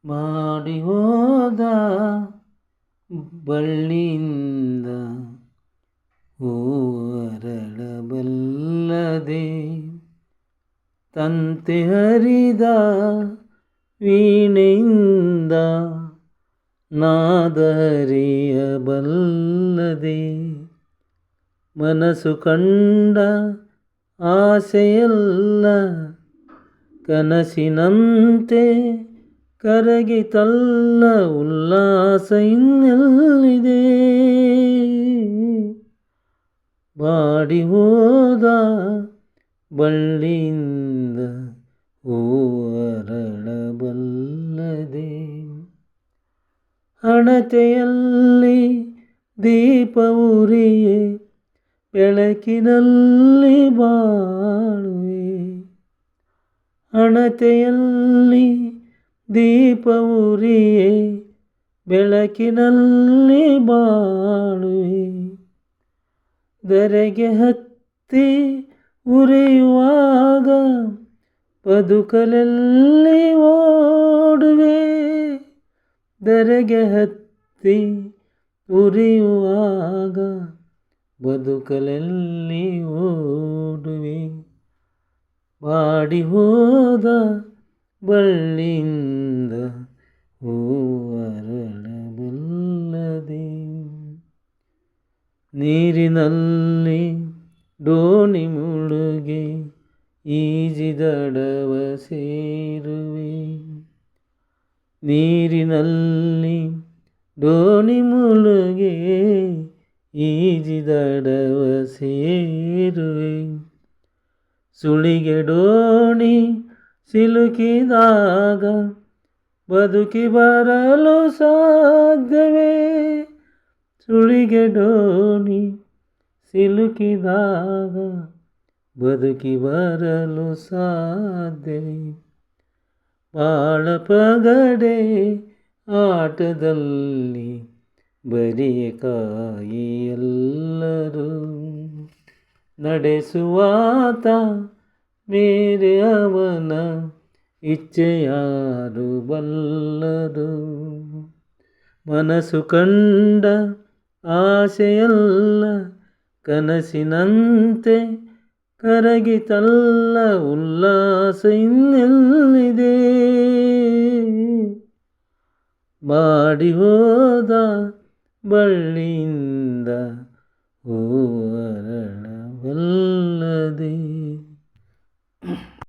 Body ಹೋದ ಬಳ್ಳಿಯಿಂದ ಹೂವರಳಬಲ್ಲದೆ, ತಂತೆ ಹರಿದ ವೀಣೆಯಿಂದ ನಾದ ಹರಿಯಬಲ್ಲದೆ, ಮನಸ್ಸು ಕಂಡ ಆಸೆಯಲ್ಲ ಕನಸಿನಂತೆ ಕರಗಿತಲ್ಲ, ಉಲ್ಲಾಸ ಇನ್ನೆಲ್ಲಿದೆ. ಬಾಡಿ ಹೋದ ಬಳ್ಳಿಯಿಂದ ಹೂವರಳಬಲ್ಲದೆ, ಹಣತೆಯಲ್ಲಿ ದೀಪ ಉರಿಯೇ ಬೆಳಕಿನಲ್ಲಿ ಬಾಳುವೆ, ಹಣತೆಯಲ್ಲಿ ದೀಪ ಉರಿಯೇ ಬೆಳಕಿನಲ್ಲಿ ಬಾಳುವೆ, ಧರೆಗೆ ಹತ್ತಿ ಉರಿಯುವಾಗ ಬದುಕಲೆಲ್ಲಿ ಓಡುವೆ, ಧರೆಗೆ ಹತ್ತಿ ಉರಿಯುವಾಗ ಬದುಕಲೆಲ್ಲಿ ಓಡುವೆ. ಬಾಡಿ ಹೋದ ಬಳ್ಳಿಯಿಂದ ಹೂವರಳಬಲ್ಲದೆ, ನೀರಿನಲ್ಲಿ ಡೋಣಿ ಮುಳುಗಿ ಈಜಿದಡವ ಸೇರುವೆ, ನೀರಿನಲ್ಲಿ ಡೋಣಿ ಮುಳುಗಿ ಈಜಿದಡವ ಸೇರುವೆ, ಸುಳಿಗೆ ಡೋಣಿ ಸಿಲುಕಿದಾಗ ಬದುಕಿ ಬರಲು ಸಾಧ್ಯವೇ, ಸುಳಿಗೆ ಡೋಣಿ ಸಿಲುಕಿದಾಗ ಬದುಕಿ ಬರಲು ಸಾಧ್ಯವೇ. ಬಾಳ ಪಗಡೆ ಆಟದಲ್ಲಿ ಬರಿಯ ಕಾಯಿ ಎಲ್ಲರೂ, ನಡೆಸುವಾತ ಮೇರೆ ಅವನ ಇಚ್ಛೆಯಾರು ಬಲ್ಲರು, ಮನಸ್ಸು ಕಂಡ ಆಸೆಯಲ್ಲ ಕನಸಿನಂತೆ ಕರಗಿತಲ್ಲ, ಉಲ್ಲಾಸ ಇನ್ನೆಲ್ಲಿದೆ. ಬಾಡಿ ಹೋದ ಬಳ್ಳಿಯಿಂದ ಹೂವರಳಬಲ್ಲದೆ.